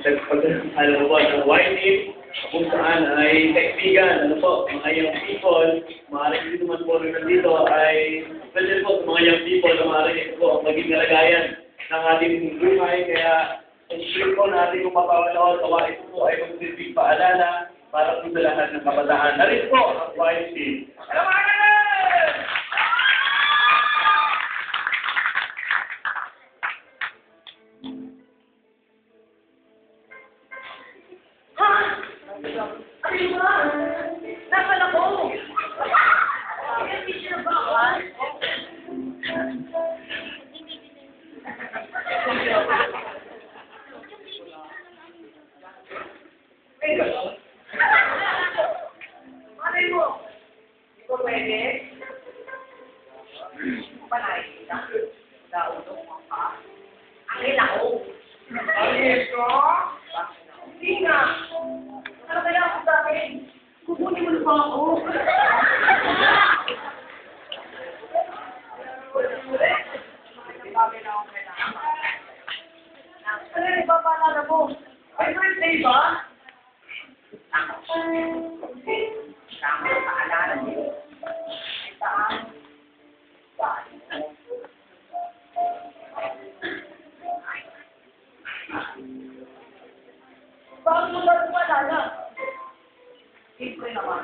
Alam po, ng white team, kung saan ay kaibigan, ano po, mga young people, maaaring dito naman po rin nandito ay pwede po sa mga young people na maaaring ito po ang maging nalagayan ng ating buhay. Kaya, ensure po natin kung mapapanood o ito po ay magsilbing paalala para po sa lahat ng kabataan. Narin po ang white team. Ano ba? Nasaan ako? Yung picture ba ako? Malay mo? Hindi ko pwede? Panay kita. Daulong mo ka. Ang ilaw. Ang ito? Hindi nga. Ano kaya ako sa akin? Kukunin mo na pa ako. Ano yung ipapalala mo? May birthday ba? Tama ang paalala niyo. Saan? Bakit mo ba paalala? Siyempre naman.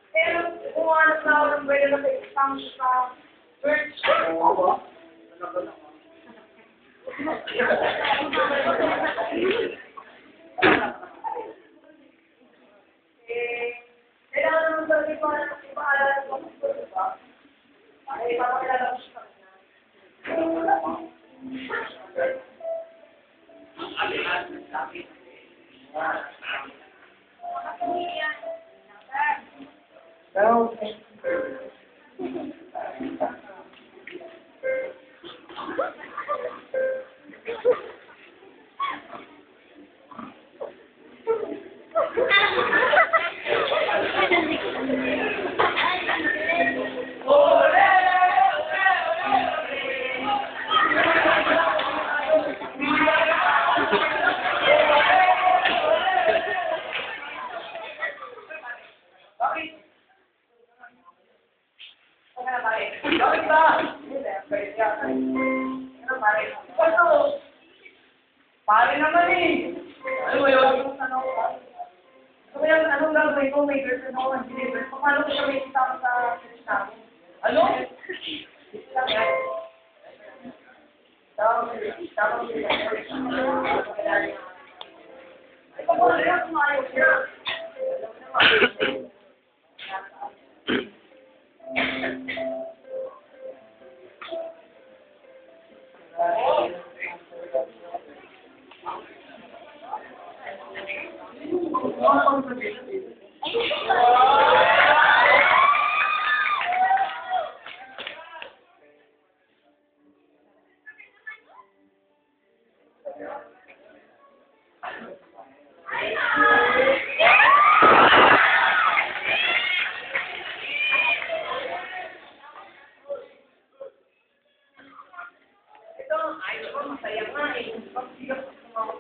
Pero kung ano na ako ng pwede na sa church, kailangan naman talaga ipaalala ko ba? Ay, papakilala ko siya kanina. Ang alihan ng sabi. Bakit ba? Pare naman eh. Ano ba yun? Ano yung anong gagawin ko? May girlfriend ako ng deliver. Paano ko siya may isama sa church namin? Ano? Tama siya. Masaya nga eh. Pag-siyak ko sa mga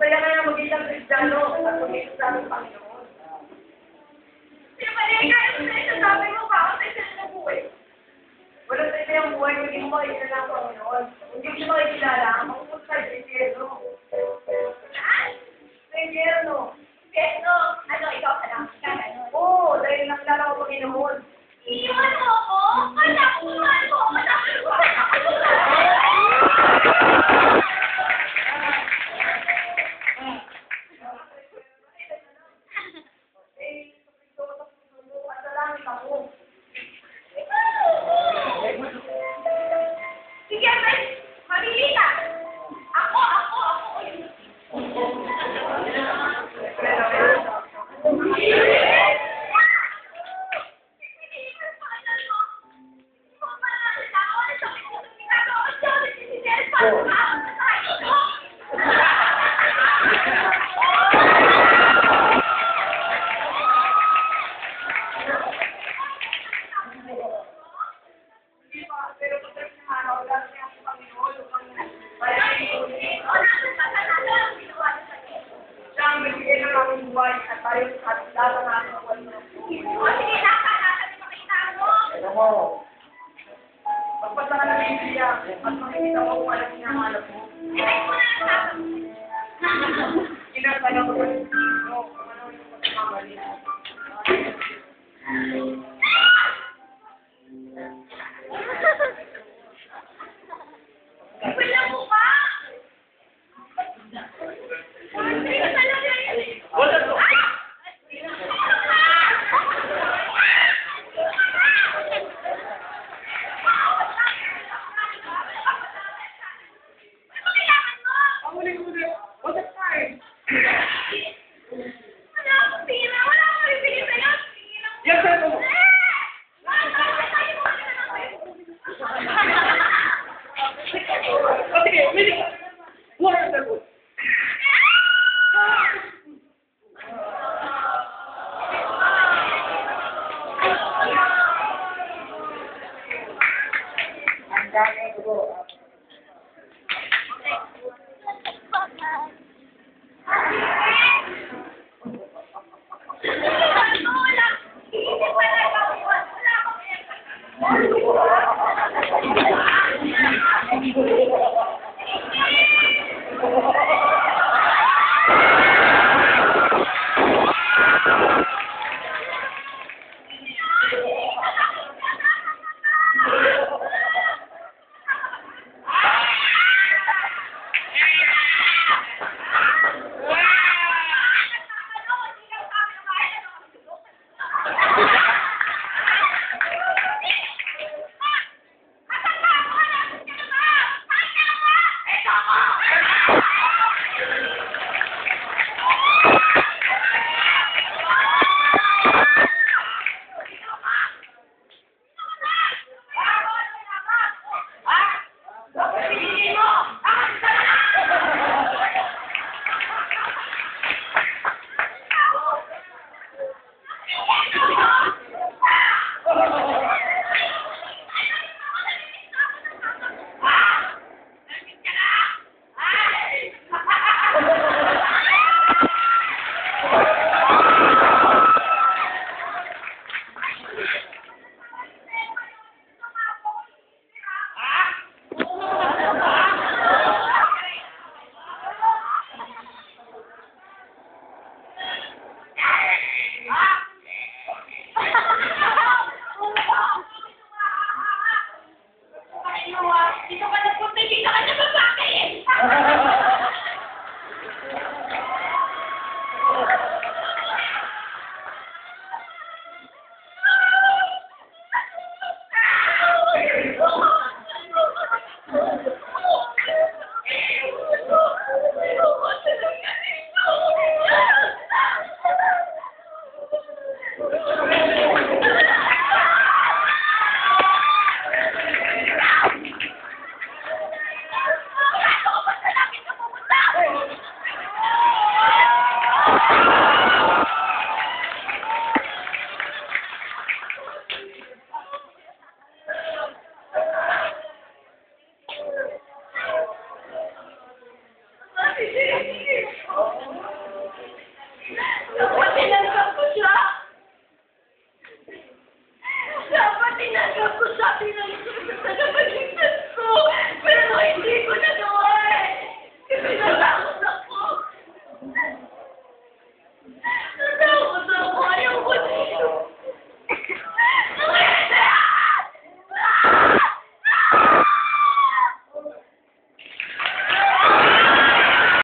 masaya nga na mag-isang Kristiyano at mag-isang sa aming Panginoon. Sino ba rin kayo sa isasabi mo ba? Kasi sila na buhay. Wala sa ito yung buhay, hindi mo makikita ng Panginoon. Hindi mo siya makikilala, makupunta sa Impierno. Saan? Sa Impierno. Impierno? Ano, ikaw ka lang? Oo, dahil nakilala ko Panginoon. Iiwan mo ako? Wala ko, iiwan mo. Matapos ko. tayo at laban natin ang wala. O, sige, nasa makita mo. Ano mo? Pagpasa ka ng Biblia at makikita mo kung alam niya ang alam mo. Ibig mo na ang tama. Kinasala ko sa Biblia kung ano yung pagkakamali. Wala mo pa. Hindi ka talaga yun. Wala to. Ang muli-muli, what's the time? Wala akong pira. Wala akong bibigyan sa'yo. Yes, sir. O sige, umili ka. Wala na sir. Ang dami ko. Dito ka nagpunta, dito ka na babae. Dapat tinanggap ko siya. Dapat tinanggap ko siya bilang tagapagligtas ko. Pero hindi ko na